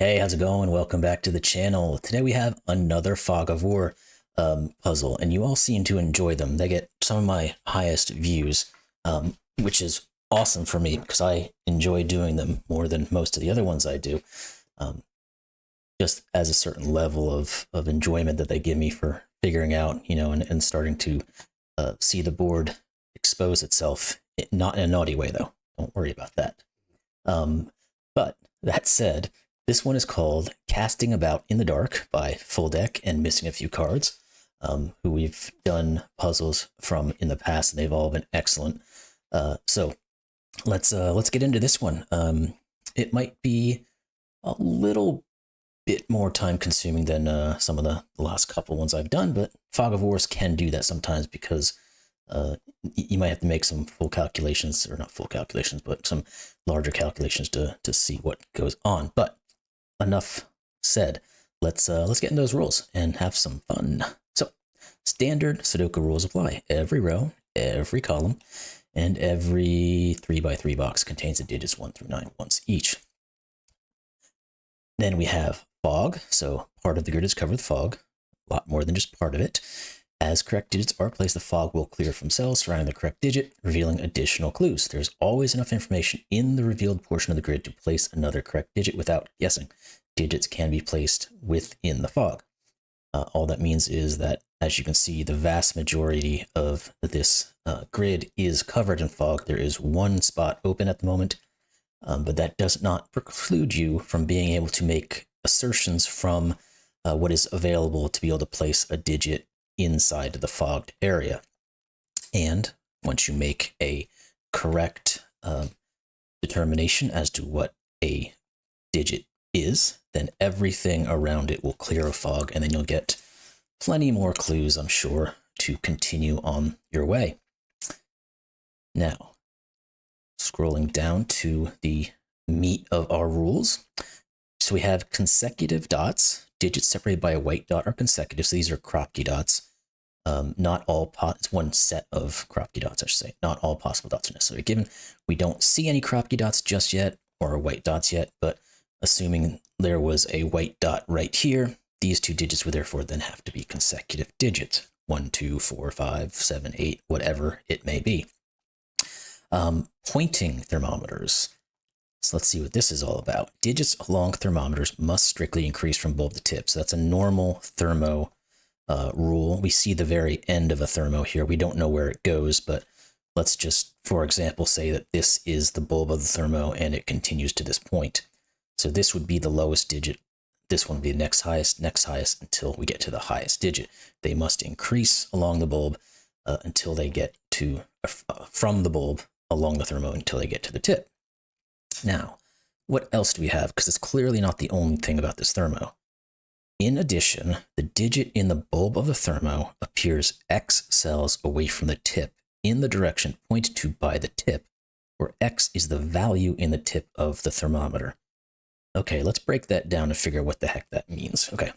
Hey, how's it going? Welcome back to the channel. Today we have another Fog of War puzzle, and you all seem to enjoy them. They get some of my highest views, which is awesome for me because I enjoy doing them more than most of the other ones I do. Um, just as a certain level of enjoyment that they give me for figuring out, and starting to see the board expose itself. Not in a naughty way, though. Don't worry about that. But that said, this one is called Casting About in the Dark by FullDeck and Missing a Few Cards, who we've done puzzles from in the past, and they've all been excellent. So let's get into this one. It might be a little bit more time consuming than some of the last couple ones I've done, but Fog of Wars can do that sometimes because you might have to make some full calculations, or not full calculations, but some larger calculations to see what goes on. But enough said. Let's get in those rules and have some fun. So, standard Sudoku rules apply. Every row, every column, and every 3x3 box contains the digits 1 through 9 once each. Then we have fog. So part of the grid is covered with fog. A lot more than just part of it. As correct digits are placed, the fog will clear from cells surrounding the correct digit, revealing additional clues. There's always enough information in the revealed portion of the grid to place another correct digit without guessing. Digits can be placed within the fog. All that means is that, as you can see, the vast majority of this grid is covered in fog. There is one spot open at the moment, but that does not preclude you from being able to make assertions from what is available to be able to place a digit inside the fogged area. And once you make a correct determination as to what a digit is, then everything around it will clear of fog, and then you'll get plenty more clues, I'm sure, to continue on your way. Now, scrolling down to the meat of our rules. So we have consecutive dots. Digits separated by a white dot are consecutive, so these are Kropki dots. Not all it's one set of Kropki dots, I should say. Not all possible dots are necessarily given. We don't see any Kropki dots just yet, or white dots yet, but assuming there was a white dot right here, these two digits would therefore then have to be consecutive digits. 1, 2, 4, 5, 7, 8, whatever it may be. Pointing thermometers. So let's see what this is all about. Digits along thermometers must strictly increase from bulb to tip. So that's a normal thermo rule. We see the very end of a thermo here. We don't know where it goes, but let's just, for example, say that this is the bulb of the thermo and it continues to this point. So this would be the lowest digit. This one would be the next highest until we get to the highest digit. They must increase along the bulb until they get to, from the bulb along the thermo until they get to the tip. Now, what else do we have? Because it's clearly not the only thing about this thermo. In addition, the digit in the bulb of the thermo appears X cells away from the tip in the direction pointed to by the tip, where X is the value in the tip of the thermometer. Okay, let's break that down to figure out what the heck that means. Okay,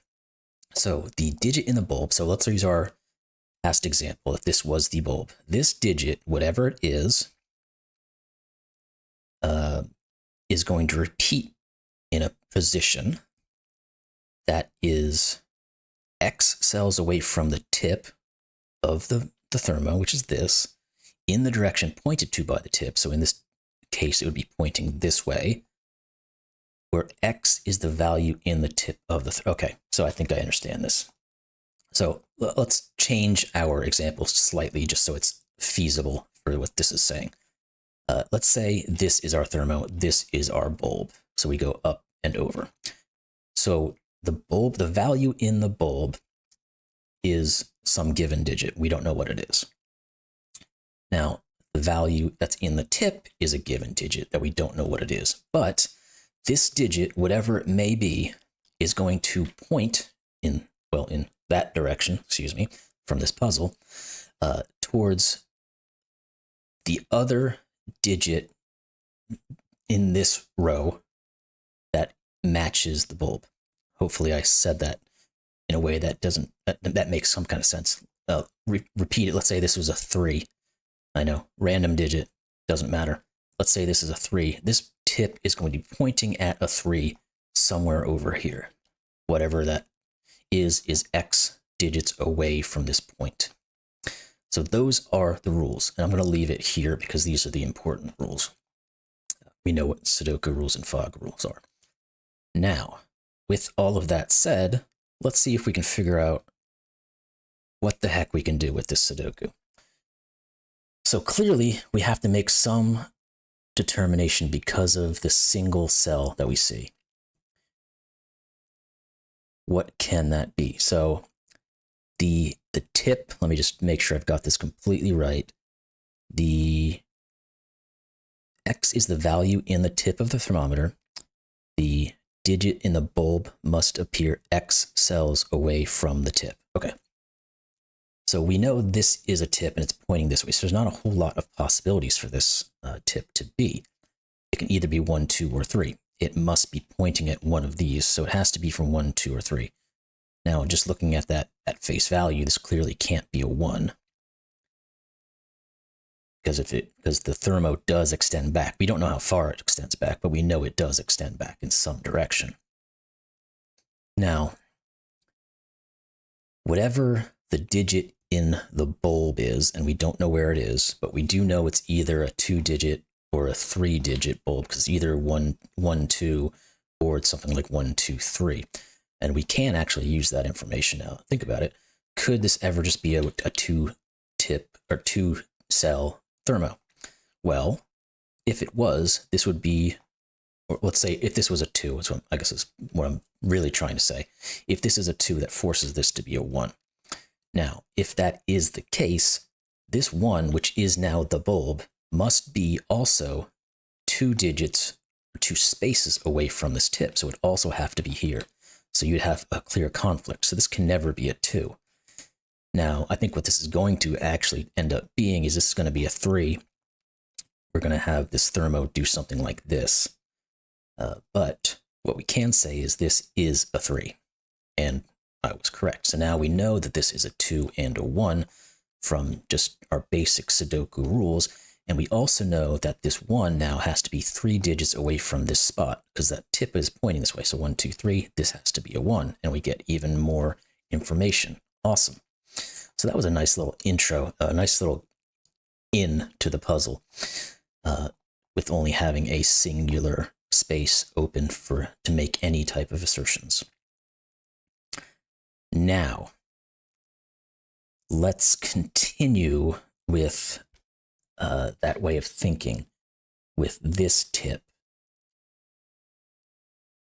so the digit in the bulb, so let's use our past example, if this was the bulb. This digit, whatever it is going to repeat in a position that is X cells away from the tip of the thermo, which is this, in the direction pointed to by the tip. So in this case, it would be pointing this way, where X is the value in the tip of the okay, so I think I understand this. So let's change our example slightly just so it's feasible for what this is saying. Let's say this is our thermo, this is our bulb. So we go up and over. So the bulb, the value in the bulb is some given digit. We don't know what it is. Now, the value that's in the tip is a given digit that we don't know what it is. But this digit, whatever it may be, is going to point in that direction, from this puzzle, towards the other digit in this row that matches the bulb. Hopefully I said that in a way that that makes some kind of sense. Repeat it. Let's say this was a 3. I know, random digit, doesn't matter. Let's say this is a 3. This tip is going to be pointing at a 3 somewhere over here. Whatever that is X digits away from this point. So those are the rules. And I'm going to leave it here because these are the important rules. We know what Sudoku rules and fog rules are. Now, with all of that said, let's see if we can figure out what the heck we can do with this Sudoku. So clearly, we have to make some determination because of the single cell that we see. What can that be? So the tip, let me just make sure I've got this completely right. The X is the value in the tip of the thermometer. The digit in the bulb must appear X cells away from the tip. Okay. So we know this is a tip and it's pointing this way. So there's not a whole lot of possibilities for this tip to be. It can either be 1, 2, or 3. It must be pointing at one of these. So it has to be from 1, 2, or 3. Now, just looking at that at face value, this clearly can't be a 1. Because the thermo does extend back. We don't know how far it extends back, but we know it does extend back in some direction. Now, whatever the digit in the bulb is, and we don't know where it is, but we do know it's either a 2-digit or a 3-digit bulb, because it's either 1, 1, 2, or it's something like 1, 2, 3. And we can actually use that information now. Think about it. Could this ever just be a 2-tip or 2-cell thermo? Well, if it was, this would be, or let's say if this was a 2, which I guess is what I'm really trying to say. If this is a 2, that forces this to be a 1. Now, if that is the case, this 1, which is now the bulb, must be also 2 digits or 2 spaces away from this tip. So it would also have to be here. So you'd have a clear conflict. So this can never be a 2. Now, I think what this is going to actually end up being is this is going to be a 3. We're going to have this thermo do something like this. But what we can say is this is a 3. And I was correct. So now we know that this is a 2 and a 1 from just our basic Sudoku rules. And we also know that this 1 now has to be 3 digits away from this spot because that tip is pointing this way. So 1, 2, 3, this has to be a 1. And we get even more information. Awesome. So that was a nice little intro, a nice little in to the puzzle with only having a singular space open to make any type of assertions. Now, let's continue with that way of thinking with this tip.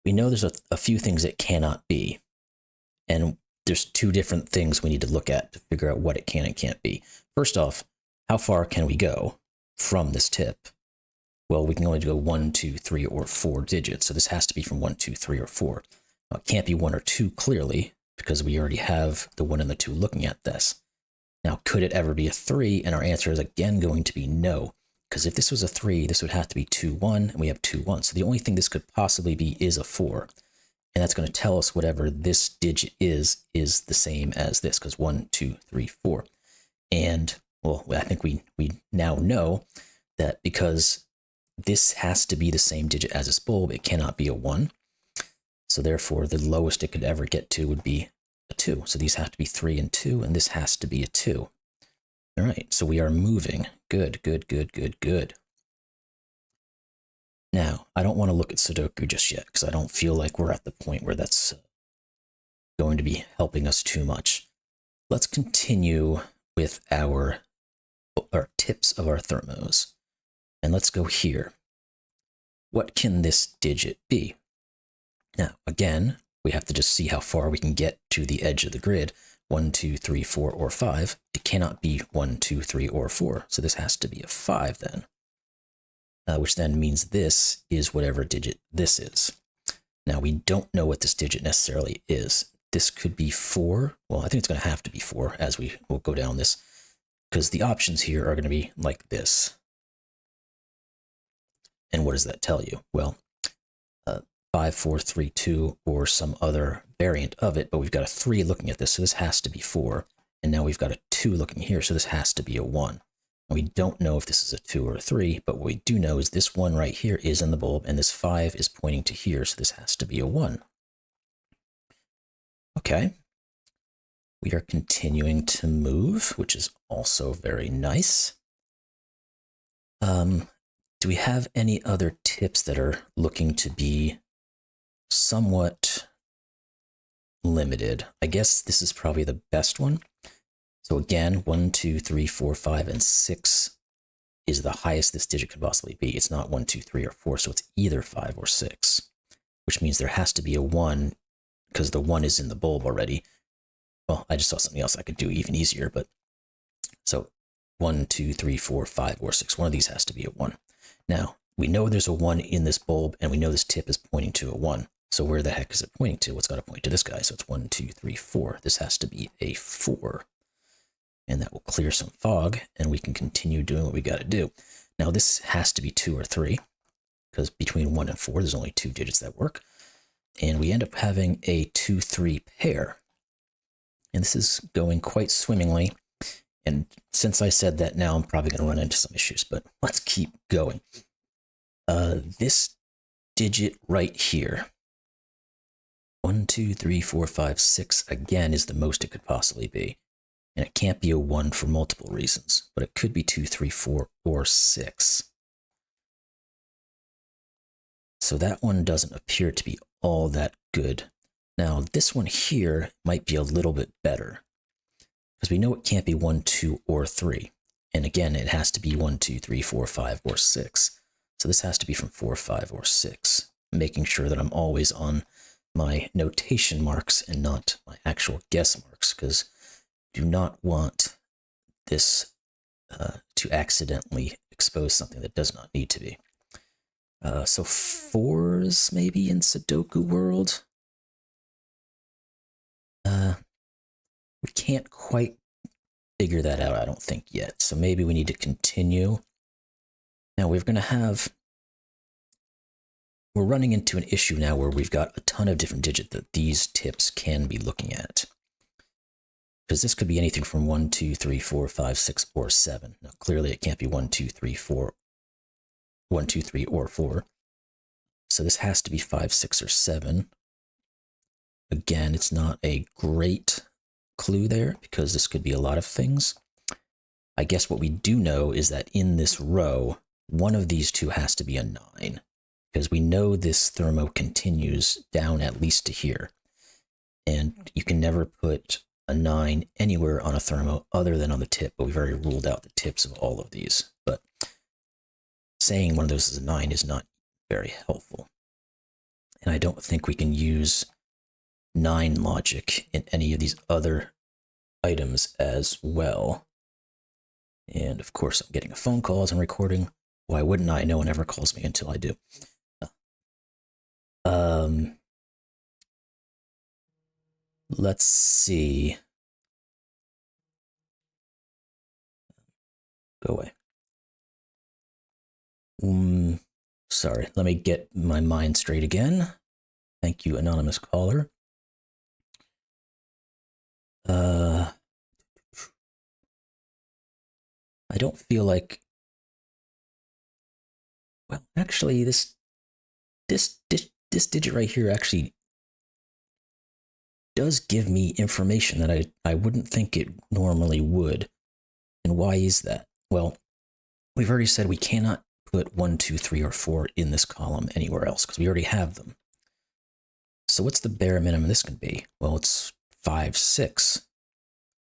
We know there's a few things it cannot be, and there's 2 different things we need to look at to figure out what it can and can't be. First off, how far can we go from this tip? Well, we can only go 1, 2, 3, or 4 digits, so this has to be from 1, 2, 3, or 4. Now, it can't be 1 or 2 clearly, because we already have the 1 and the 2 looking at this. Now, could it ever be a 3? And our answer is again going to be no, because if this was a 3, this would have to be 2, 1, and we have 2, 1. So the only thing this could possibly be is a 4. And that's going to tell us whatever this digit is the same as this, because 1, 2, 3, 4. And, well, I think we now know that because this has to be the same digit as this bulb, it cannot be a 1. So therefore, the lowest it could ever get to would be a 2. So these have to be 3 and 2, and this has to be a 2. All right, so we are moving. Good, good, good, good, good. Now, I don't want to look at Sudoku just yet, because I don't feel like we're at the point where that's going to be helping us too much. Let's continue with our tips of our thermos. And let's go here. What can this digit be? Now, again, we have to just see how far we can get to the edge of the grid. 1, 2, 3, 4, or 5. It cannot be 1, 2, 3, or 4. So this has to be a 5 then. Which then means this is whatever digit this is. Now, we don't know what this digit necessarily is. This could be 4. Well, I think it's going to have to be 4 as we will go down this, because the options here are going to be like this. And what does that tell you? Well, 5, 4, 3, 2, or some other variant of it, but we've got a 3 looking at this, so this has to be 4. And now we've got a 2 looking here, so this has to be a 1. We don't know if this is a 2 or a 3, but what we do know is this 1 right here is in the bulb, and this 5 is pointing to here, so this has to be a 1. Okay. We are continuing to move, which is also very nice. Do we have any other tips that are looking to be somewhat limited? I guess this is probably the best one. So again, 1, 2, 3, 4, 5, and 6 is the highest this digit could possibly be. It's not 1, 2, 3, or 4, so it's either 5 or 6, which means there has to be a 1 because the 1 is in the bulb already. Well, I just saw something else I could do even easier, but so 1, 2, 3, 4, 5, or 6. One of these has to be a 1. Now, we know there's a 1 in this bulb, and we know this tip is pointing to a 1. So where the heck is it pointing to? It's got to point to this guy. So it's 1, 2, 3, 4. This has to be a 4. And that will clear some fog, and we can continue doing what we got to do. Now, this has to be 2 or 3, because between 1 and 4, there's only 2 digits that work. And we end up having a 2-3 pair. And this is going quite swimmingly. And since I said that now, I'm probably going to run into some issues, but let's keep going. This digit right here, 1, 2, 3, 4, 5, 6, again, is the most it could possibly be. And it can't be a 1 for multiple reasons, but it could be 2, 3, 4, or 6. So that one doesn't appear to be all that good. Now, this one here might be a little bit better, because we know it can't be 1, 2, or 3. And again, it has to be 1, 2, 3, 4, 5, or 6. So this has to be from 4, 5, or 6, making sure that I'm always on my notation marks and not my actual guess marks, because do not want this to accidentally expose something that does not need to be. So 4s maybe in Sudoku world. We can't quite figure that out, I don't think, yet. So maybe we need to continue. Now we're running into an issue now where we've got a ton of different digits that these tips can be looking at. Because this could be anything from 1, 2, 3, 4, 5, 6, or 7. Now, clearly it can't be 1, 2, 3, 4, 1, 2, 3, or 4. So this has to be 5, 6, or 7. Again, it's not a great clue there, because this could be a lot of things. I guess what we do know is that in this row, one of these two has to be a 9, because we know this thermo continues down at least to here. And you can never put a 9 anywhere on a thermo other than on the tip, but we've already ruled out the tips of all of these. But saying one of those is a 9 is not very helpful. And I don't think we can use 9 logic in any of these other items as well. And of course, I'm getting a phone call as I'm recording. Why wouldn't I? No one ever calls me until I do. Let's see. Go away. Sorry, let me get my mind straight again. Thank you, anonymous caller. I don't feel like... Well, actually, this digit right here actually does give me information that I wouldn't think it normally would. And why is that? Well, we've already said we cannot put 1, 2, 3, or 4 in this column anywhere else, because we already have them. So what's the bare minimum this can be? Well, it's 5, 6.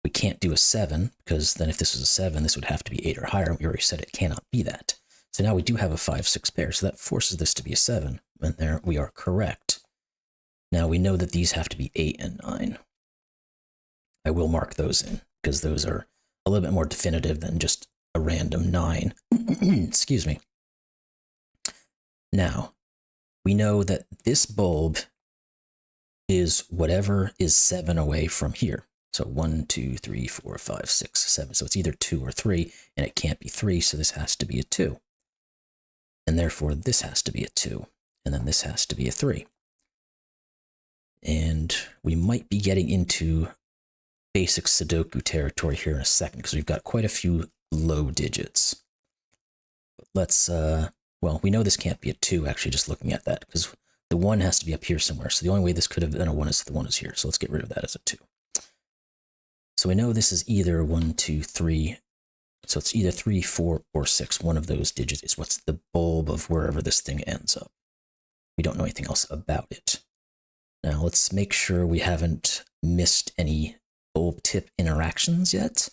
We can't do a 7, because then if this was a 7, this would have to be 8 or higher. We already said it cannot be that. So now we do have a 5, 6 pair, so that forces this to be a 7. And there we are correct. Now we know that these have to be 8 and 9. I will mark those in, because those are a little bit more definitive than just a random 9. Excuse me. Now, we know that this bulb is whatever is 7 away from here. So 1, 2, 3, 4, 5, 6, 7. So it's either 2 or 3, and it can't be 3, so this has to be a 2. And therefore, this has to be a 2. And then this has to be a 3. And we might be getting into basic Sudoku territory here in a second, because we've got quite a few low digits. But let's, well, we know this can't be a 2, actually, just looking at that, because the 1 has to be up here somewhere. So the only way this could have been a 1 is the 1 is here. So let's get rid of that as a 2. So we know this is either 1, 2, 3. So it's either 3, 4, or 6. One of those digits is what's the bulb of wherever this thing ends up. We don't know anything else about it. Now let's make sure we haven't missed any bulb tip interactions yet.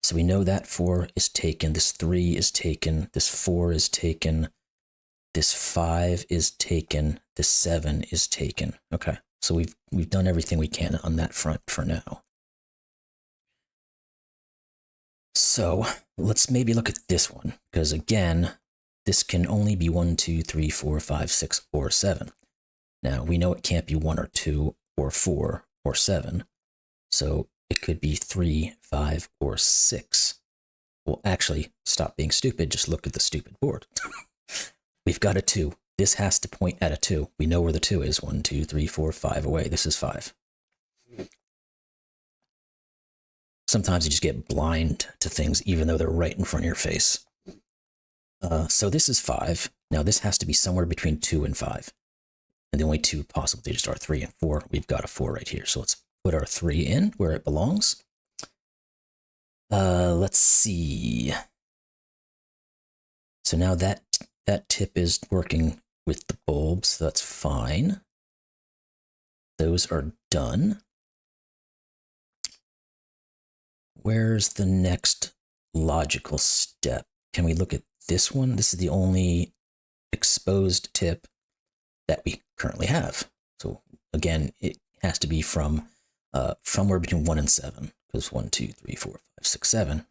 So we know that 4 is taken, this 3 is taken, this 4 is taken, this 5 is taken, this 7 is taken. Okay, so we've done everything we can on that front for now. So let's maybe look at this one, because again, this can only be 1, 2, 3, 4, 5, 6, or 7. Now we know it can't be 1 or 2 or 4 or 7. So it could be 3, 5, or 6. Well, actually, stop being stupid. Just look at the stupid board. We've got a 2. This has to point at a 2. We know where the 2 is. 1, 2, 3, 4, 5 away. This is 5. Sometimes you just get blind to things, even though they're right in front of your face. So this is 5. Now this has to be somewhere between 2 and 5. And the only 2 possible digits are 3 and 4. We've got a 4 right here. So let's put our 3 in where it belongs. Let's see. So now that tip is working with the bulbs, so that's fine. Those are done. Where's the next logical step? Can we look at this one? This is the only exposed tip that we currently have. So again, it has to be from somewhere between 1 and 7, because 1, 2, 3, 4, 5, 6, 7. I'm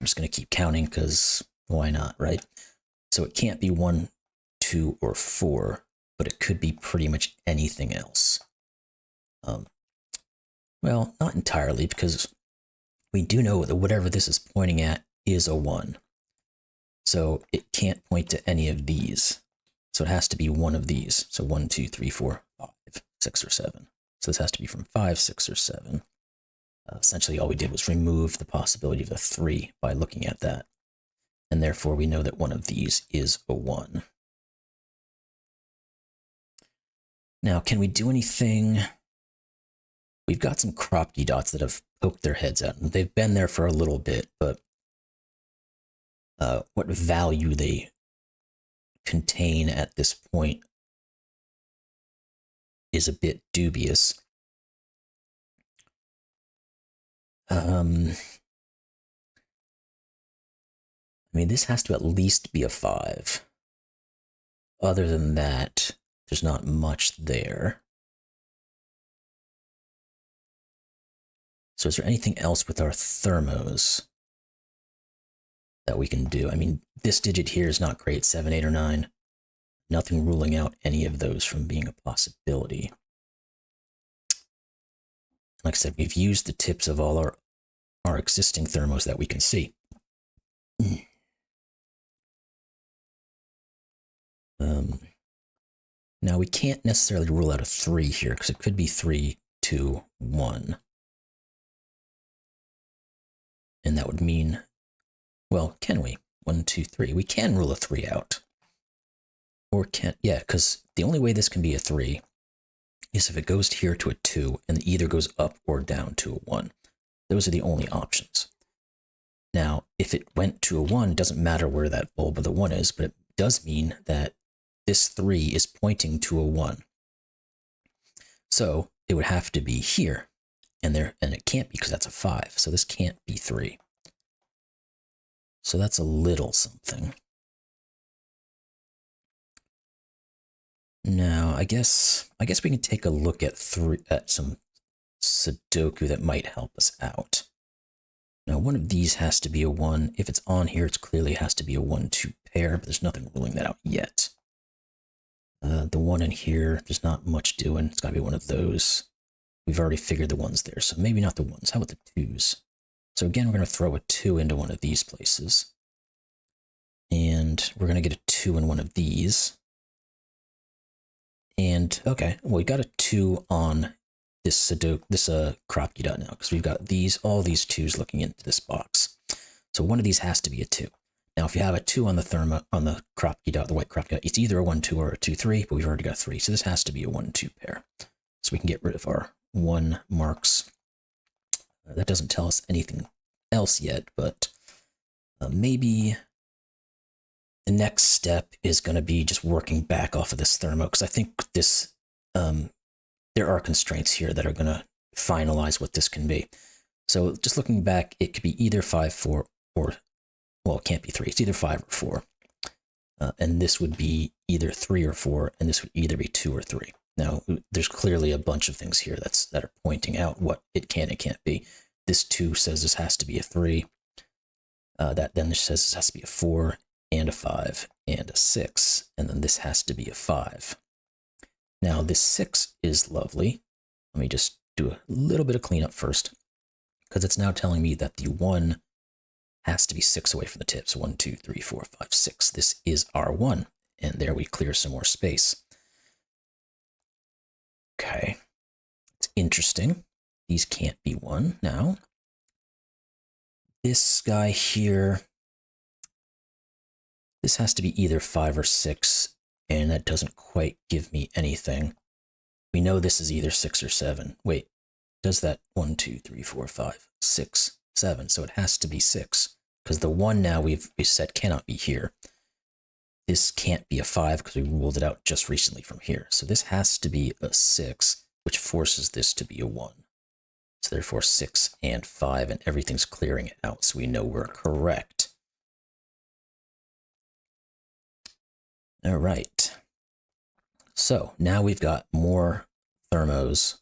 just going to keep counting because why not, right? So it can't be 1, 2, or 4, but it could be pretty much anything else. Well, not entirely, because we do know that whatever this is pointing at is a 1. So it can't point to any of these. So it has to be one of these. So 1, 2, 3, 4, 5, 6, or 7. So this has to be from 5, 6, or 7. Essentially, all we did was remove the possibility of the 3 by looking at that. And therefore, we know that one of these is a 1. Now, can we do anything? We've got some Kropki dots that have poked their heads out. And they've been there for a little bit, but what value they contain at this point is a bit dubious. I mean, this has to at least be a 5. Other than that, there's not much there. So is there anything else with our thermos that we can do? I mean, this digit here is not great, 7, 8, or 9. Nothing ruling out any of those from being a possibility. Like I said, we've used the tips of all our existing thermos that we can see. Now, we can't necessarily rule out a 3 here, because it could be 3, 2, 1. And that would mean, well, can we? 1, 2, 3. We can rule a 3 out. Or can't, yeah, because the only way this can be a 3 is if it goes here to a 2 and either goes up or down to a 1. Those are the only options. Now, if it went to a 1, it doesn't matter where that bulb of the 1 is, but it does mean that this 3 is pointing to a 1. So it would have to be here, and it can't be because that's a 5. So this can't be 3. So that's a little something. Now, I guess we can take a look at some Sudoku that might help us out. Now, one of these has to be a 1. If it's on here, it clearly has to be a 1-2 pair, but there's nothing ruling that out yet. The 1 in here, there's not much doing. It's got to be one of those. We've already figured the 1s there, so maybe not the 1s. How about the 2s? So again, we're going to throw a 2 into one of these places. And we're going to get a 2 in one of these. And, okay, well, we got a 2 on this Kropki dot now, because we've got all these 2s looking into this box. So one of these has to be a 2. Now, if you have a 2 on the Kropki dot, the white Kropki dot, it's either a 1, 2 or a 2, 3, but we've already got 3. So this has to be a 1, 2 pair. So we can get rid of our 1 marks. That doesn't tell us anything else yet, but maybe the next step is going to be just working back off of this thermo, because I think this, there are constraints here that are going to finalize what this can be. So just looking back, it could be either 5, 4, or, well, it can't be 3. It's either 5 or 4. And this would be either 3 or 4, and this would either be 2 or 3. Now, there's clearly a bunch of things here that are pointing out what it can and can't be. This 2 says this has to be a 3. That then says this has to be a 4, and a 5, and a 6. And then this has to be a 5. Now, this 6 is lovely. Let me just do a little bit of cleanup first, because it's now telling me that the 1 has to be 6 away from the tip. So 1, 2, 3, 4, 5, 6. This is our 1. And there we clear some more space. Okay. It's interesting. These can't be 1 now. This guy here, this has to be either 5 or 6, and that doesn't quite give me anything. We know this is either 6 or 7. Wait, does that 1, 2, 3, 4, 5, 6, 7? So it has to be 6, because the 1 now we said cannot be here. This can't be a 5 because we ruled it out just recently from here. So this has to be a 6, which forces this to be a 1. So therefore 6 and 5, and everything's clearing it out, so we know we're correct. All right. So now we've got more thermos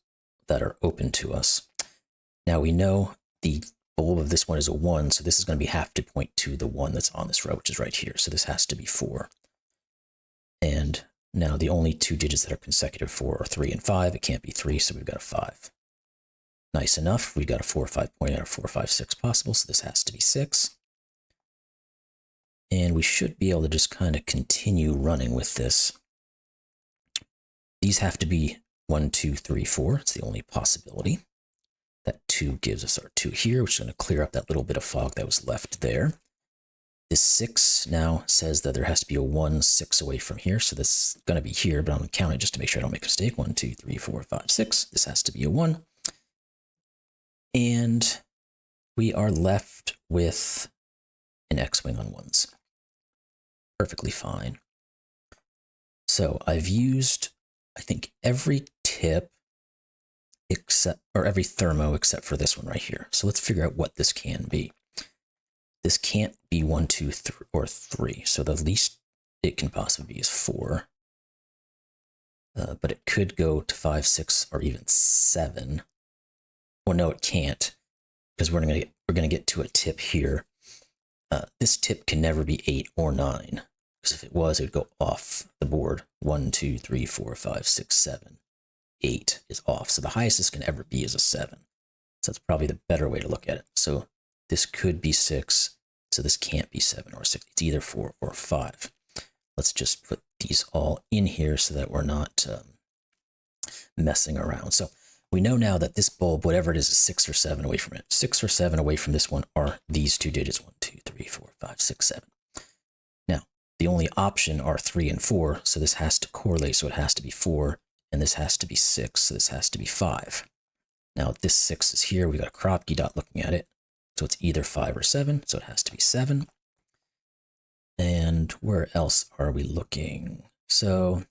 that are open to us. Now we know the bulb of this one is a 1, so this is going to have to point to the 1 that's on this row, which is right here. So this has to be 4. And now the only 2 digits that are consecutive 4 are 3 and 5. It can't be 3, so we've got a 5. Nice enough. We got a 4, 5 pointing out a 4, 5, 6 possible, so this has to be 6. And we should be able to just kind of continue running with this. These have to be 1, 2, 3, 4. It's the only possibility. That 2 gives us our 2 here, which is going to clear up that little bit of fog that was left there. This 6 now says that there has to be a 1, 6 away from here, so this is going to be here, but I'm going to count it just to make sure I don't make a mistake. 1, 2, 3, 4, 5, 6. This has to be a 1. And we are left with an X-wing on 1s. Perfectly fine. So I've used, I think, every tip except, or every thermo except for this one right here. So let's figure out what this can be. This can't be 1, 2, or 3. So the least it can possibly be is 4. But it could go to 5, 6, or even 7. Well, no, it can't, because we're gonna get to a tip here. This tip can never be 8 or 9, because if it was, it would go off the board. 1, 2, 3, 4, 5, 6, 7. 8 is off. So the highest this can ever be is a 7. So that's probably the better way to look at it. So this could be 6. So this can't be 7 or 6. It's either 4 or 5. Let's just put these all in here so that we're not messing around. So we know now that this bulb, whatever it is 6 or 7 away from it. 6 or 7 away from this one are these 2 digits. 1, 2, 3, 4, 5, 6, 7. Now, the only option are 3 and 4. So this has to correlate. So it has to be 4. And this has to be 6, so this has to be 5. Now, this 6 is here. We got a Kropki dot looking at it. So it's either 5 or 7, so it has to be 7. And where else are we looking? So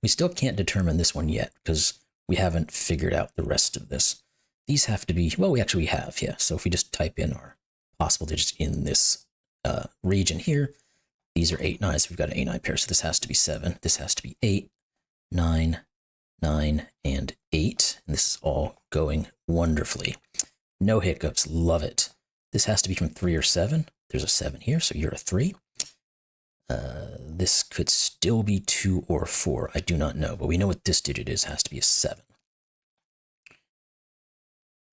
we still can't determine this one yet because we haven't figured out the rest of this. These have to be, well, we actually have, yeah. So if we just type in our possible digits in this region here, these are 8, 9, so we've got an 8, 9 pair. So this has to be 7. This has to be 8. 9, 9, and 8. And this is all going wonderfully. No hiccups. Love it. This has to be from 3 or 7. There's a 7 here, so you're a 3. This could still be 2 or 4. I do not know, but we know what this digit is. It has to be a 7.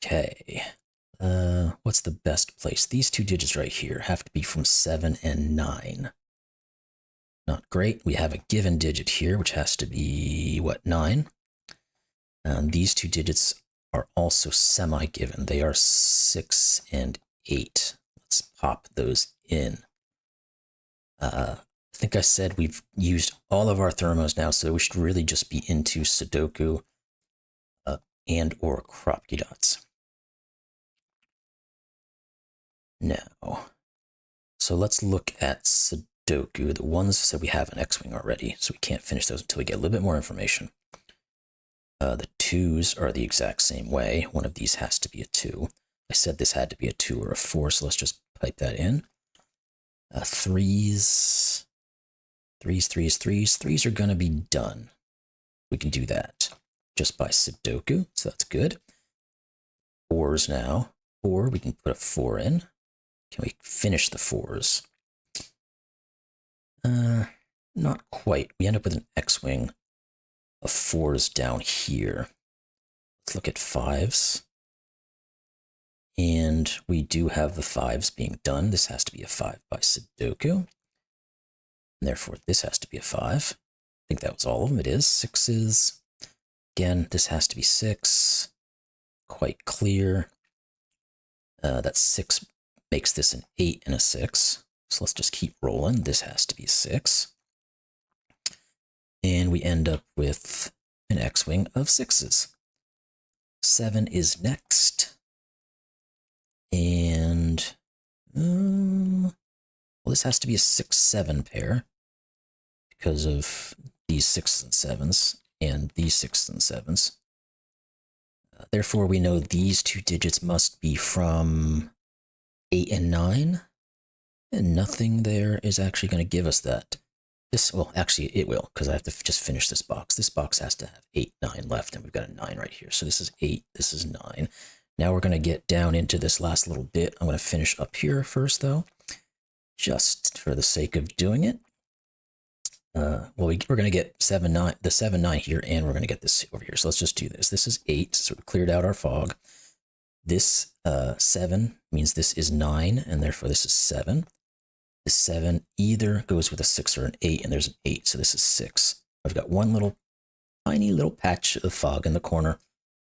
Okay. What's the best place? These 2 digits right here have to be from 7 and 9. Not great. We have a given digit here, which has to be, what, 9? These 2 digits are also semi-given. They are 6 and 8. Let's pop those in. I think I said we've used all of our thermos now, so we should really just be into Sudoku and or Kropki dots. Now, so let's look at Sudoku, the ones that we have an X-Wing already, so we can't finish those until we get a little bit more information. The 2s are the exact same way. One of these has to be a 2. I said this had to be a 2 or a 4, so let's just type that in. 3s are going to be done. We can do that just by Sudoku, so that's good. 4s now. 4, we can put a 4 in. Can we finish the 4s? Not quite. We end up with an X-Wing of 4s down here. Let's look at 5s. And we do have the 5s being done. This has to be a 5 by Sudoku. And therefore, this has to be a 5. I think that was all of them. It is. 6s. Again, this has to be 6. Quite clear. That 6 makes this an 8 and a 6. So let's just keep rolling. This has to be a 6. And we end up with an X-Wing of 6s. 7 is next. And, well, this has to be a 6-7 pair because of these 6s and 7s and these 6s and 7s. Therefore, we know these 2 digits must be from 8 and 9, and nothing there is actually going to give us that. Well, actually, it will, because I have to just finish this box. This box has to have 8, 9 left, and we've got a 9 right here. So this is 8, this is 9. Now we're going to get down into this last little bit. I'm going to finish up here first, though, just for the sake of doing it. Well, we're going to get the 7, 9 here, and we're going to get this over here. So let's just do this. This is 8, so we cleared out our fog. This 7 means this is 9, and therefore this is 7. This 7 either goes with a 6 or an 8, and there's an 8, so this is 6. I've got one little tiny little patch of fog in the corner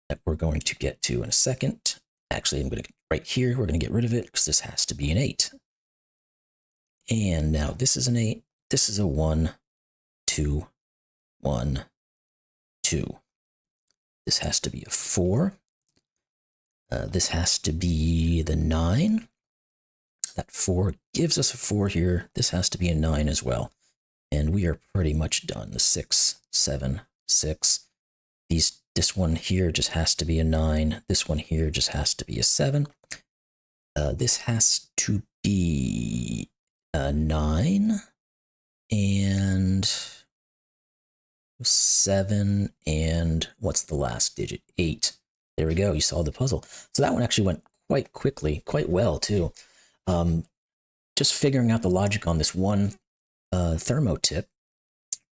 that we're going to get to in a second. Actually, I'm going to right here, we're going to get rid of it because this has to be an 8. And now this is an 8. This is a 1, 2, 1, 2. This has to be a 4. This has to be the 9. That 4 gives us a 4 here. This has to be a 9 as well. And we are pretty much done. The 6, 7, 6. This one here just has to be a 9. This one here just has to be a 7. This has to be a 9 and 7, and what's the last digit? 8. There we go. You solved the puzzle. So that one actually went quite quickly, quite well too. Just figuring out the logic on this one thermo tip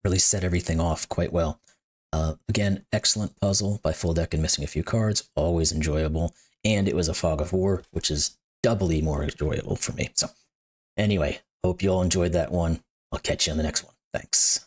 really set everything off quite well. Again, excellent puzzle by FullDeck and Missing a Few Cards. Always enjoyable. And it was a fog of war, which is doubly more enjoyable for me. So anyway, hope you all enjoyed that one. I'll catch you on the next one. Thanks.